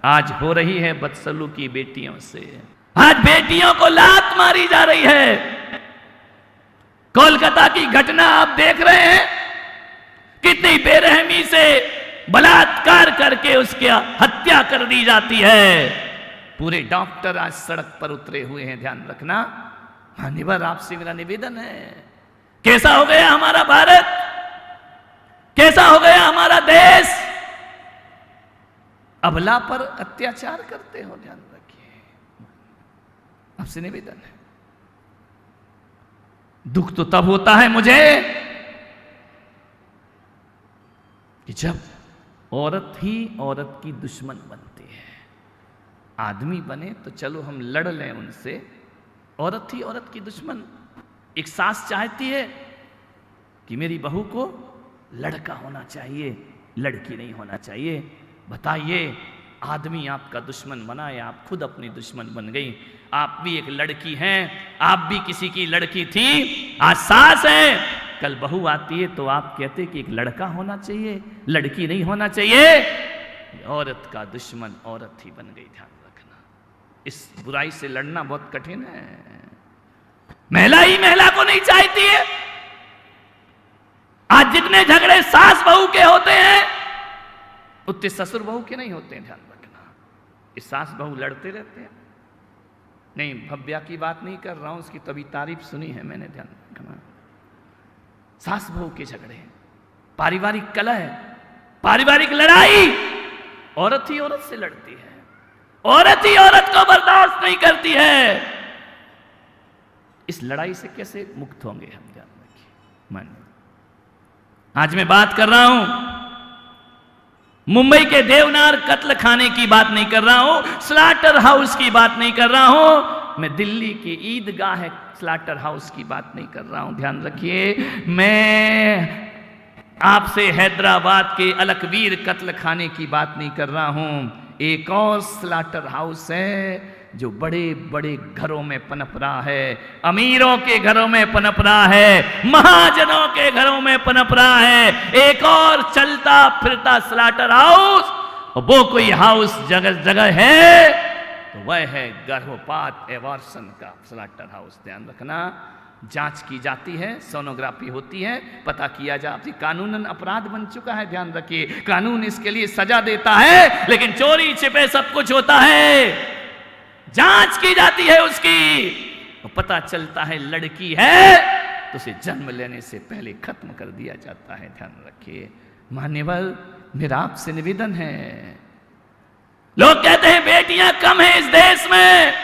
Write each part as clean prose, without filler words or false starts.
आज हो रही है बदसलूकी बेटियों से। आज बेटियों को लात मारी जा रही है। कोलकाता की घटना आप देख रहे हैं, कितनी बेरहमी से बलात्कार करके उसकी हत्या कर दी जाती है। पूरे डॉक्टर आज सड़क पर उतरे हुए हैं, ध्यान रखना। मान्यवर, आपसे मेरा निवेदन है, कैसा हो गया हमारा भारत, कैसा हो गया हमारा देश। अबला पर अत्याचार करते हो, ध्यान रखिए, आपसे निवेदन है। दुख तो तब होता है मुझे कि जब औरत ही औरत की दुश्मन बनती है। आदमी बने तो चलो हम लड़ लें उनसे, औरत ही औरत की दुश्मन। एक सास चाहती है कि मेरी बहू को लड़का होना चाहिए, लड़की नहीं होना चाहिए। बताइए, आदमी आपका दुश्मन बना या आप खुद अपनी दुश्मन बन गई? आप भी एक लड़की हैं, आप भी किसी की लड़की थी, आज सास है, कल बहू आती है तो आप कहते कि एक लड़का होना चाहिए, लड़की नहीं होना चाहिए। औरत का दुश्मन औरत ही बन गई, ध्यान रखना। इस बुराई से लड़ना बहुत कठिन है। महिला ही महिला को नहीं चाहती है। आज जितने झगड़े सास बहू के होते हैं उतने ससुर बहू के नहीं होते हैं, ध्यान रखना। इस सास बहू लड़ते रहते हैं। नहीं, भव्या की बात नहीं कर रहा हूं, उसकी तभी तारीफ सुनी है मैंने, ध्यान रखना। सास बहू के झगड़े, पारिवारिक कलह, पारिवारिक लड़ाई, औरत ही औरत से लड़ती है, औरत ही औरत को बर्दाश्त नहीं करती है। इस लड़ाई से कैसे मुक्त होंगे हम, ध्यान रखिए। मानिए, आज मैं बात कर रहा हूं मुंबई के देवनार कत्ल खाने की बात नहीं कर रहा हूं, स्लाटर हाउस की बात नहीं कर रहा हूं, मैं दिल्ली की ईदगाह स्लाटर हाउस की बात नहीं कर रहा हूं, ध्यान रखिए। मैं आपसे हैदराबाद के अलकवीर कत्ल खाने की बात नहीं कर रहा हूं। एक और स्लाटर हाउस है जो बड़े बड़े घरों में पनप रहा है, अमीरों के घरों में पनप रहा है, महाजनों के घरों में पनप रहा है। एक और चलता फिरता स्लाटर हाउस, वो कोई हाउस जगह जगह है तो वह है गर्भपात एवर्सन का स्लाटर हाउस, ध्यान रखना। जांच की जाती है, सोनोग्राफी होती है, पता किया जाती, कानूनन अपराध बन चुका है, ध्यान रखिए। कानून इसके लिए सजा देता है, लेकिन चोरी छिपे सब कुछ होता है। जांच की जाती है उसकी, तो पता चलता है लड़की है तो उसे जन्म लेने से पहले खत्म कर दिया जाता है, ध्यान रखिए। मान्यवर, मेरा आपसे निवेदन है, लोग कहते हैं बेटियां कम हैं इस देश में,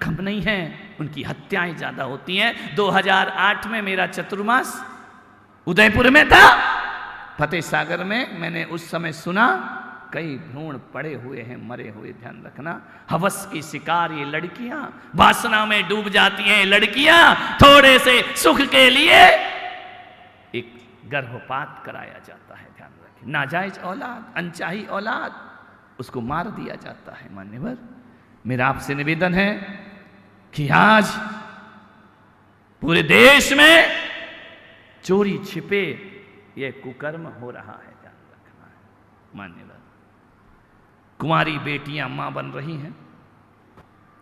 कम नहीं है, उनकी हत्याएं ज्यादा होती हैं। 2008 में मेरा चतुर्मास उदयपुर में था, फतेह सागर में। मैंने उस समय सुना कई भ्रूण पड़े हुए हैं, मरे हुए, ध्यान रखना। हवस की शिकार ये लड़कियां, वासना में डूब जाती हैं लड़कियां, थोड़े से सुख के लिए एक गर्भपात कराया जाता है, ध्यान रखें। नाजायज औलाद, अनचाही औलाद, उसको मार दिया जाता है। मान्यवर, मेरा आपसे निवेदन है कि आज पूरे देश में चोरी छिपे यह कुकर्म हो रहा है, ध्यान रखना है। मान्यवर, कुंवारी बेटियां मां बन रही हैं,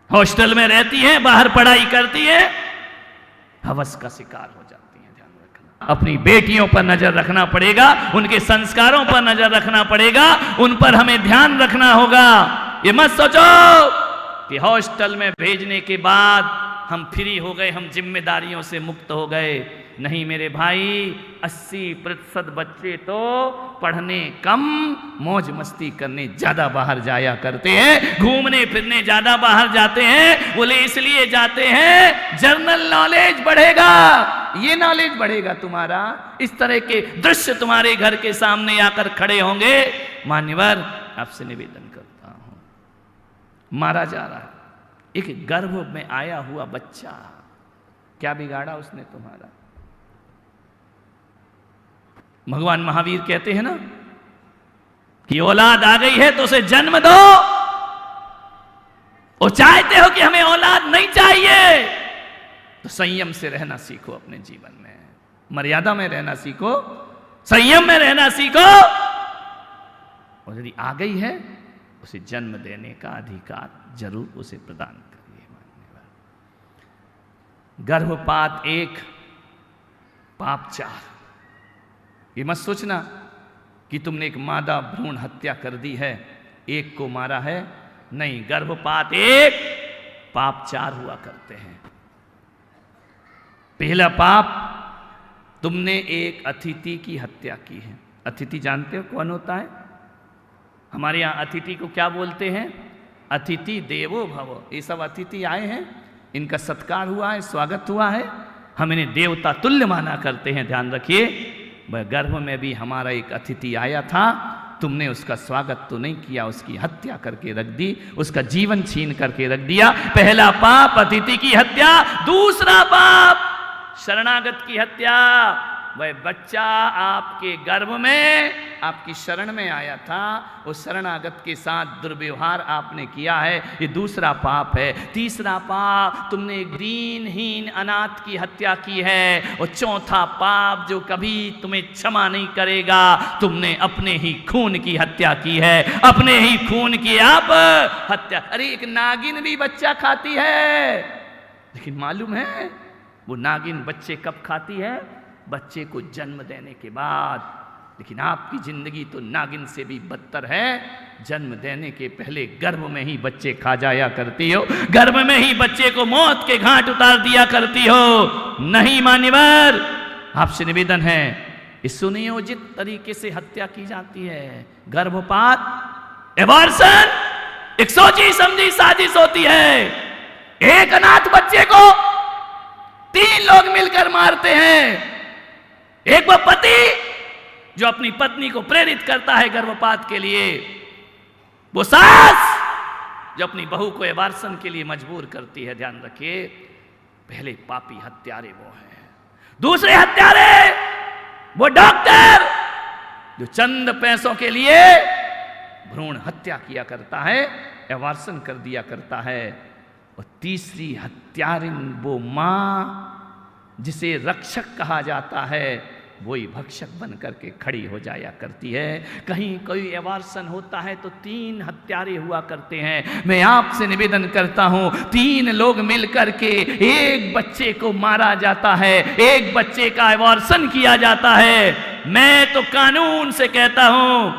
हॉस्टल में रहती हैं, बाहर पढ़ाई करती हैं, हवस का शिकार हो जाती हैं, ध्यान रखना। अपनी बेटियों पर नजर रखना पड़ेगा, उनके संस्कारों पर नजर रखना पड़ेगा, उन पर हमें ध्यान रखना होगा। ये मत सोचो कि हॉस्टल में भेजने के बाद हम फ्री हो गए, हम जिम्मेदारियों से मुक्त हो गए। नहीं मेरे भाई, 80% बच्चे तो पढ़ने कम, मौज मस्ती करने ज्यादा बाहर जाया करते हैं, घूमने फिरने ज्यादा बाहर जाते हैं। बोले इसलिए जाते हैं जनरल नॉलेज बढ़ेगा, ये नॉलेज बढ़ेगा तुम्हारा, इस तरह के दृश्य तुम्हारे घर के सामने आकर खड़े होंगे। मान्यवर, आपसे निवेदन करता हूं, मारा जा रहा है एक गर्भ में आया हुआ बच्चा, क्या बिगाड़ा उसने तुम्हारा? भगवान महावीर कहते हैं ना कि औलाद आ गई है तो उसे जन्म दो, और चाहते हो कि हमें औलाद नहीं चाहिए तो संयम से रहना सीखो, अपने जीवन में मर्यादा में रहना सीखो, संयम में रहना सीखो। और यदि आ गई है उसे जन्म देने का अधिकार जरूर उसे प्रदान करिए। गर्भपात 1, पाप 4। ये मत सोचना कि तुमने एक मादा भ्रूण हत्या कर दी है, एक को मारा है। नहीं, गर्भपात 1, पाप 4 हुआ करते हैं। पहला पाप, तुमने एक अतिथि की हत्या की है। अतिथि जानते हो कौन होता है? हमारे यहाँ अतिथि को क्या बोलते हैं? अतिथि देवो भव। ये सब अतिथि आए हैं, इनका सत्कार हुआ है, स्वागत हुआ है, हम इन्हें देवता तुल्य माना करते हैं। ध्यान रखिए, वह गर्भ में भी हमारा एक अतिथि आया था, तुमने उसका स्वागत तो नहीं किया, उसकी हत्या करके रख दी, उसका जीवन छीन करके रख दिया। पहला पाप अतिथि की हत्या। दूसरा पाप शरणागत की हत्या। वह बच्चा आपके गर्भ में, आपकी शरण में आया था, उस शरणागत के साथ दुर्व्यवहार आपने किया है, ये दूसरा पाप है। तीसरा पाप, तुमने एक दीनहीन अनाथ की हत्या की है। और चौथा पाप जो कभी तुम्हें क्षमा नहीं करेगा, तुमने अपने ही खून की हत्या की है, अपने ही खून की आप हत्या। अरे एक नागिन भी बच्चा खाती है, लेकिन मालूम है वो नागिन बच्चे कब खाती है? बच्चे को जन्म देने के बाद। लेकिन आपकी जिंदगी तो नागिन से भी बदतर है। जन्म देने के पहले गर्भ में ही बच्चे खा जाया करती हो, गर्भ में ही बच्चे को मौत के घाट उतार दिया करती हो। नहीं मान्यवर, आपसे निवेदन है, इस सुनियोजित तरीके से हत्या की जाती है। गर्भपात, एबॉर्शन एक सोची समझी साजिश होती है। एक अनाथ बच्चे को 3 लोग मिलकर मारते हैं। एक वो पति जो अपनी पत्नी को प्रेरित करता है गर्भपात के लिए, वो सास जो अपनी बहू को एबार्सन के लिए मजबूर करती है। ध्यान रखिए, पहले पापी हत्यारे वो हैं। दूसरे हत्यारे वो डॉक्टर जो चंद पैसों के लिए भ्रूण हत्या किया करता है, एबार्सन कर दिया करता है। और तीसरी हत्यारिन वो मां जिसे रक्षक कहा जाता है, वही भक्षक बन करके खड़ी हो जाया करती है। कहीं कोई एबार्सन होता है तो 3 हत्यारे हुआ करते हैं। मैं आपसे निवेदन करता हूं, 3 लोग मिलकर के एक बच्चे को मारा जाता है, एक बच्चे का एबार्सन किया जाता है। मैं तो कानून से कहता हूं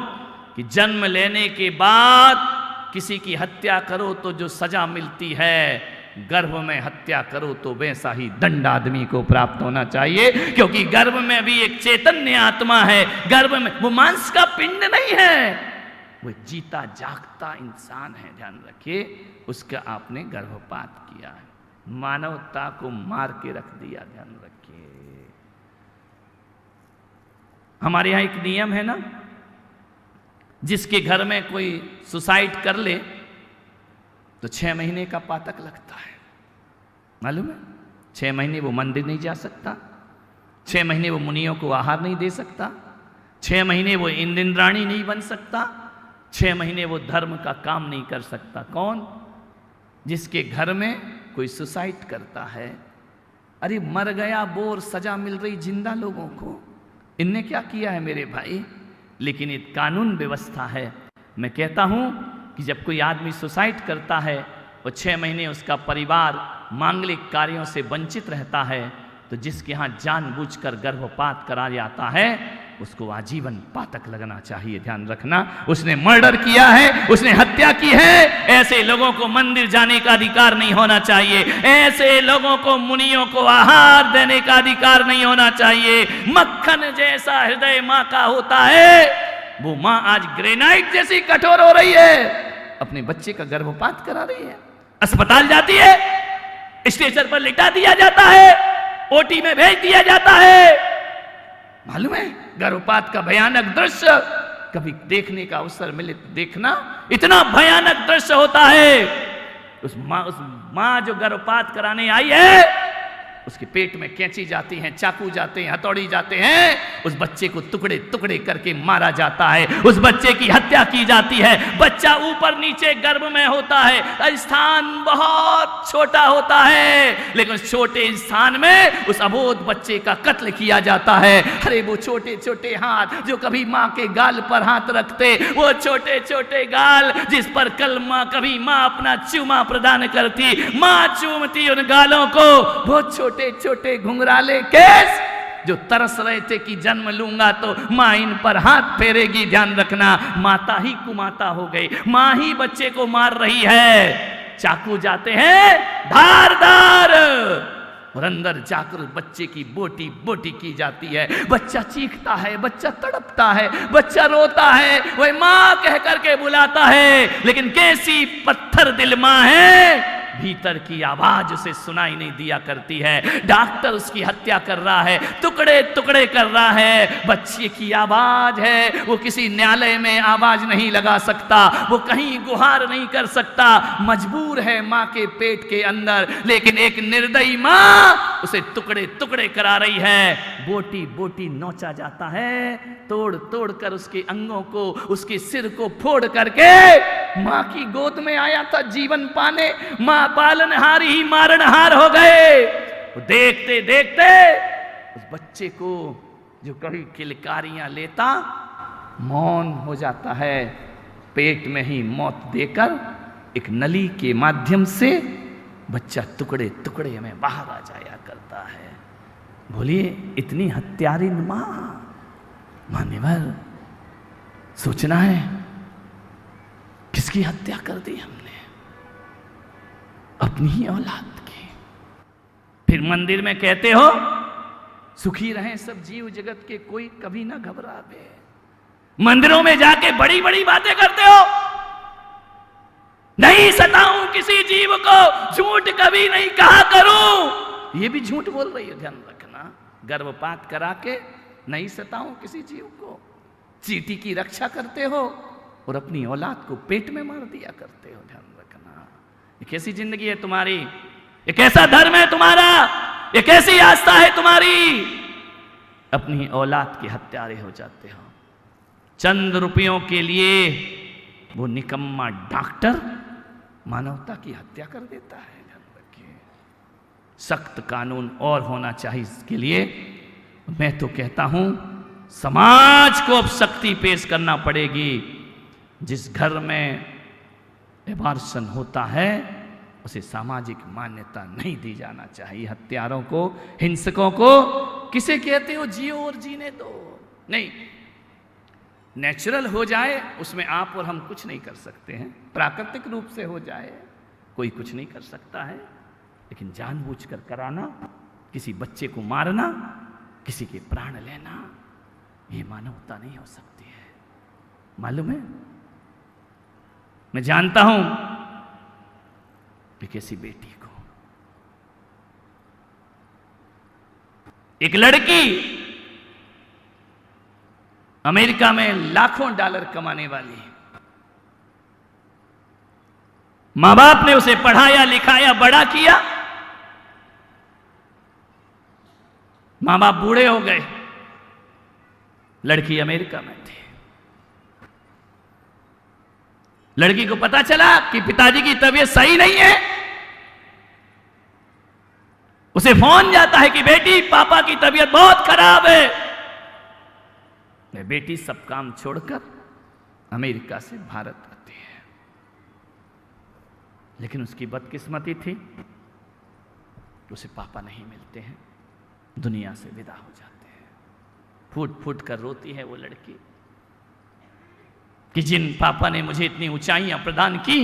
कि जन्म लेने के बाद किसी की हत्या करो तो जो सजा मिलती है, गर्भ में हत्या करो तो वैसा ही दंड आदमी को प्राप्त होना चाहिए। क्योंकि गर्भ में भी एक चैतन्य आत्मा है, गर्भ में वो मांस का पिंड नहीं है, वो जीता जागता इंसान है। ध्यान रखिए, उसका आपने गर्भपात किया है, मानवता को मार के रख दिया। ध्यान रखिए, हमारे यहां एक नियम है ना, जिसके घर में कोई सुसाइड कर ले तो 6 महीने का पातक लगता है। मालूम है? 6 महीने वो मंदिर नहीं जा सकता, 6 महीने वो मुनियों को आहार नहीं दे सकता, 6 महीने वो इंद्राणी नहीं बन सकता, 6 महीने वो धर्म का काम नहीं कर सकता। कौन? जिसके घर में कोई सुसाइड करता है। अरे मर गया बोर, सजा मिल रही जिंदा लोगों को। इनने क्या किया है मेरे भाई? लेकिन ये कानून व्यवस्था है। मैं कहता हूं कि जब कोई आदमी सुसाइड करता है और 6 महीने उसका परिवार मांगलिक कार्यों से वंचित रहता है, तो जिसके यहाँ जानबूझकर गर्भपात करा जाता है उसको आजीवन पातक लगना चाहिए। ध्यान रखना, उसने मर्डर किया है, उसने हत्या की है, ऐसे लोगों को मंदिर जाने का अधिकार नहीं होना चाहिए, ऐसे लोगों को मुनियों को आहार देने का अधिकार नहीं होना चाहिए। मक्खन जैसा हृदय मां का होता है, वो मां आज ग्रेनाइट जैसी कठोर हो रही है, अपने बच्चे का गर्भपात करा रही है, अस्पताल जाती है, स्टेशन पर लिटा दिया जाता है, ओटी में भेज दिया जाता है। मालूम है गर्भपात का भयानक दृश्य? कभी देखने का अवसर मिले तो देखना, इतना भयानक दृश्य होता है। उस मां जो गर्भपात कराने आई है, उसके पेट में कैंची जाती है, चाकू जाते हैं, हथौड़ी जाते हैं, उस बच्चे को टुकड़े टुकड़े करके मारा जाता है, उस बच्चे की हत्या की जाती है। बच्चा ऊपर नीचे गर्भ में होता है, स्थान बहुत छोटा होता है, लेकिन उस छोटे स्थान में उस अबोध बच्चे का कत्ल किया जाता है। अरे वो छोटे छोटे हाथ जो कभी माँ के गाल पर हाथ रखते, वो छोटे छोटे गाल जिस पर कल माँ कभी माँ अपना चूमा प्रदान करती, माँ चूमती उन गालों को, वो छोटे छोटे घुंघराले केस जो तरस रहे थे कि जन्म लूंगा तो माँ इन पर हाथ फेरेगी, ध्यान रखना माता ही कुमाता हो गई, माँ ही बच्चे को मार रही है। चाकू जाते हैं धार धार और अंदर जाकर बच्चे की बोटी बोटी की जाती है। बच्चा चीखता है, बच्चा तड़पता है, बच्चा रोता है, वह माँ कह करके बुलाता है, लेकिन कैसी पत्थर दिल माँ है, भीतर की आवाज उसे सुनाई नहीं दिया करती है। डॉक्टर उसकी हत्या कर रहा है, टुकड़े टुकड़े कर रहा है, बच्चे की आवाज है, वो किसी न्यायालय में आवाज नहीं लगा सकता, वो कहीं गुहार नहीं कर सकता, मजबूर है माँ के पेट के अंदर, लेकिन एक निर्दयी माँ उसे टुकड़े टुकड़े करा रही है। बोटी बोटी नोचा जाता है, तोड़ तोड़ कर उसके अंगों को, उसके सिर को फोड़ करके माँ की गोद में आया था जीवन पाने, माँ पालनहार ही मारनहार हो गए। देखते देखते उस बच्चे को जो कभी किलकारियां लेता मौन हो जाता है, पेट में ही मौत देकर एक नली के माध्यम से बच्चा टुकड़े टुकड़े में बाहर आ जाया करता है। बोलिए इतनी हत्यारिन मां, मान्यवर सोचना है किसकी हत्या कर दी हमने, अपनी ही औलाद की। फिर मंदिर में कहते हो सुखी रहें सब जीव जगत के, कोई कभी ना घबरावे। मंदिरों में जाके बड़ी बड़ी बातें करते हो, नहीं सताऊं किसी जीव को, झूठ कभी नहीं कहा करूं, ये भी झूठ बोल रही है, ध्यान रखना। गर्भपात करा के नहीं सताऊं किसी जीव को, चींटी की रक्षा करते हो और अपनी औलाद को पेट में मार दिया करते हो, ध्यान रखना। ये कैसी जिंदगी है तुम्हारी, ये कैसा धर्म है तुम्हारा, ये कैसी आस्था है तुम्हारी, अपनी औलाद के हत्यारे हो जाते हो। चंद रुपयों के लिए वो निकम्मा डॉक्टर मानवता की हत्या कर देता है, ध्यान रखिए। सख्त कानून और होना चाहिए इसके लिए। मैं तो कहता हूं समाज को अब शक्ति पेश करना पड़ेगी। जिस घर में एबार्शन होता है उसे सामाजिक मान्यता नहीं दी जाना चाहिए। हत्यारों को, हिंसकों को किसे कहते हो, जियो और जीने दो, नहीं, नेचुरल हो जाए उसमें आप और हम कुछ नहीं कर सकते हैं, प्राकृतिक रूप से हो जाए कोई कुछ नहीं कर सकता है, लेकिन जानबूझकर कराना, किसी बच्चे को मारना, किसी के प्राण लेना, ये मानवता नहीं हो सकती है। मालूम है, मैं जानता हूं कि किसी बेटी को, एक लड़की अमेरिका में लाखों डॉलर कमाने वाली, मां बाप ने उसे पढ़ाया लिखाया बड़ा किया, मां बाप बूढ़े हो गए, लड़की अमेरिका में थी। लड़की को पता चला कि पिताजी की तबीयत सही नहीं है, उसे फोन जाता है कि बेटी पापा की तबीयत बहुत खराब है। बेटी सब काम छोड़कर अमेरिका से भारत आती है, लेकिन उसकी बदकिस्मती थी कि उसे पापा नहीं मिलते हैं, दुनिया से विदा हो जाते हैं। फूट फूट कर रोती है वो लड़की कि जिन पापा ने मुझे इतनी ऊंचाइयां प्रदान की,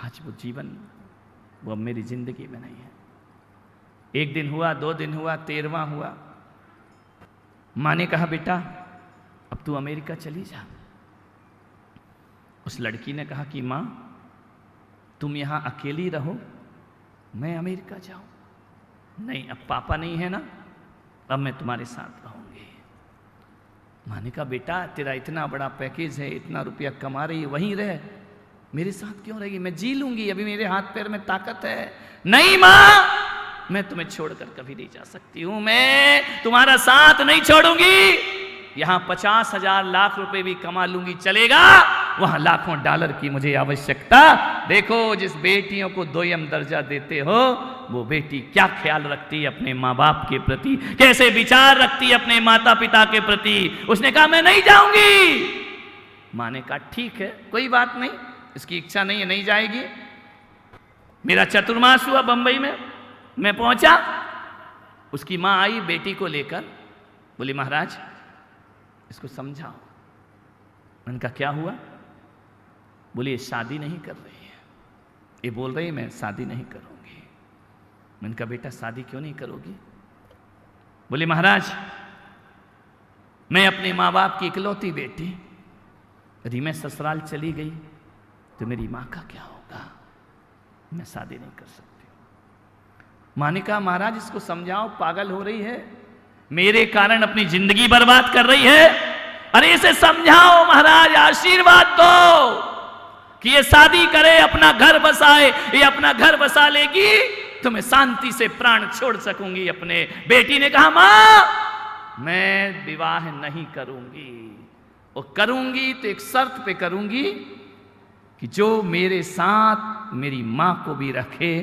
आज वो जीवन वो अब मेरी जिंदगी में नहीं है। एक दिन हुआ, 2 दिन हुआ, 13वां हुआ, माँ ने कहा बेटा अब तू अमेरिका चली जा। उस लड़की ने कहा कि माँ तुम यहां अकेली रहो, मैं अमेरिका जाऊं। नहीं, अब पापा नहीं है ना, अब मैं तुम्हारे साथ रहूंगी। माँ ने कहा बेटा तेरा इतना बड़ा पैकेज है, इतना रुपया कमा रही है, वहीं रह, मेरे साथ क्यों रहेगी, मैं जी लूंगी, अभी मेरे हाथ पैर में ताकत है। नहीं माँ, मैं तुम्हें छोड़कर कभी नहीं जा सकती हूं, मैं तुम्हारा साथ नहीं छोड़ूंगी। यहां 50,000 लाख रुपए भी कमा लूंगी चलेगा, वहां लाखों डॉलर की मुझे आवश्यकता। देखो जिस बेटियों को दोयम दर्जा देते हो वो बेटी क्या ख्याल रखती है अपने माँ बाप के प्रति, कैसे विचार रखती है अपने माता पिता के प्रति। उसने कहा मैं नहीं जाऊंगी। माँ ने कहा ठीक है कोई बात नहीं, इसकी इच्छा नहीं है, नहीं जाएगी। मेरा चतुर्मास हुआ बंबई में, मैं पहुंचा, उसकी माँ आई बेटी को लेकर, बोली महाराज इसको समझाओ। मैंने कहा क्या हुआ? बोली ये शादी नहीं कर रही है, ये बोल रही है मैं शादी नहीं करूंगी। मैंने कहा बेटा शादी क्यों नहीं करोगी? बोली महाराज मैं अपने माँ बाप की इकलौती बेटी, यदि मैं ससुराल चली गई तो मेरी माँ का क्या होगा, मैं शादी नहीं कर सकती। माँ ने कहा महाराज इसको समझाओ, पागल हो रही है, मेरे कारण अपनी जिंदगी बर्बाद कर रही है। अरे इसे समझाओ महाराज, आशीर्वाद दो कि ये शादी करे, अपना घर बसाए, ये अपना घर बसा लेगी तो मैं शांति से प्राण छोड़ सकूंगी अपने। बेटी ने कहा मां मैं विवाह नहीं करूंगी, और करूंगी तो एक शर्त पे करूंगी कि जो मेरे साथ मेरी मां को भी रखे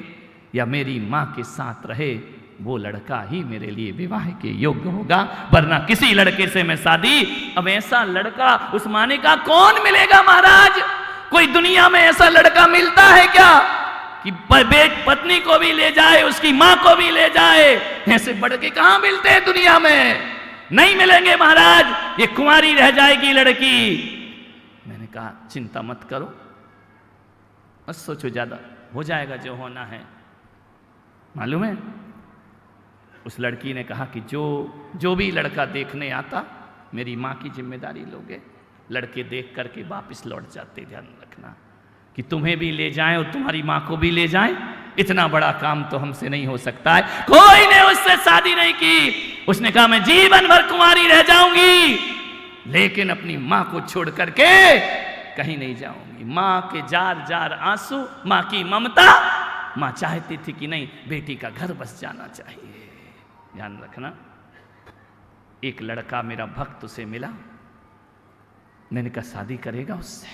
या मेरी मां के साथ रहे वो लड़का ही मेरे लिए विवाह के योग्य होगा, वरना किसी लड़के से मैं शादी। अब ऐसा लड़का उस माने का कौन मिलेगा महाराज? कोई दुनिया में ऐसा लड़का मिलता है क्या कि पत्नी को भी ले जाए, उसकी मां को भी ले जाए? ऐसे लड़के कहां मिलते हैं दुनिया में? नहीं मिलेंगे महाराज, ये कुंवारी रह जाएगी लड़की। मैंने कहा चिंता मत करो, मत सोचो ज्यादा, हो जाएगा जो होना है। मालूम है उस लड़की ने कहा कि जो भी लड़का देखने आता मेरी माँ की जिम्मेदारी लोगे। लड़के देख करके वापस लौट जाते, ध्यान रखना कि तुम्हें भी ले जाएं और तुम्हारी माँ को भी ले जाएं, इतना बड़ा काम तो हमसे नहीं हो सकता है। कोई ने उससे शादी नहीं की, उसने कहा मैं जीवन भर कुंवारी रह जाऊंगी लेकिन अपनी माँ को छोड़ करके कहीं नहीं जाऊंगी। माँ के जार जार आंसू, माँ की ममता, माँ चाहती थी कि नहीं बेटी का घर बस जाना चाहिए। ध्यान रखना, एक लड़का मेरा भक्त उसे मिला, मैंने कहा शादी करेगा उससे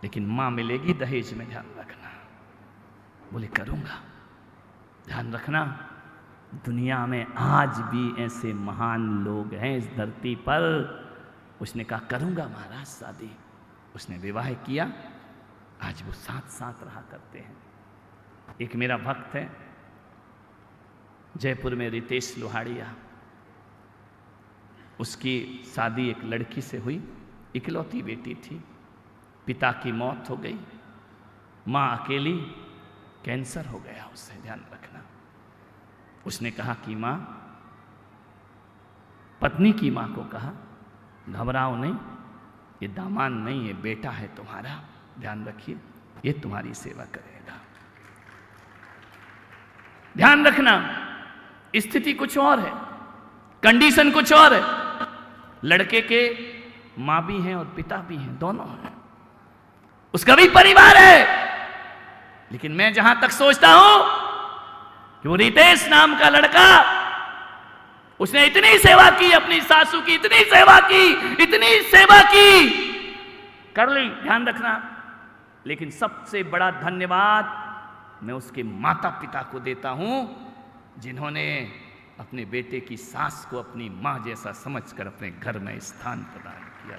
लेकिन मां मिलेगी दहेज में, ध्यान रखना। बोले करूंगा। ध्यान रखना दुनिया में आज भी ऐसे महान लोग हैं इस धरती पर। उसने कहा करूंगा महाराज शादी, उसने विवाह किया, आज वो साथ साथ रहा करते हैं। एक मेरा भक्त है जयपुर में, रितेश लोहाड़िया, उसकी शादी एक लड़की से हुई, इकलौती बेटी थी, पिता की मौत हो गई, माँ अकेली, कैंसर हो गया उसे, ध्यान रखना। उसने कहा कि माँ, पत्नी की माँ को कहा घबराओ नहीं, ये दामाद नहीं, ये बेटा है तुम्हारा, ध्यान रखिए, ये तुम्हारी सेवा करेगा। ध्यान रखना स्थिति कुछ और है, कंडीशन कुछ और है। लड़के के मां भी हैं और पिता भी हैं, दोनों हैं, उसका भी परिवार है। लेकिन मैं जहां तक सोचता हूं कि वो रितेश नाम का लड़का, उसने इतनी सेवा की, अपनी सासू की इतनी सेवा की, इतनी सेवा की, कर ली, ध्यान रखना। लेकिन सबसे बड़ा धन्यवाद मैं उसके माता पिता को देता हूं जिन्होंने अपने बेटे की सास को अपनी मां जैसा समझकर अपने घर में स्थान प्रदान किया।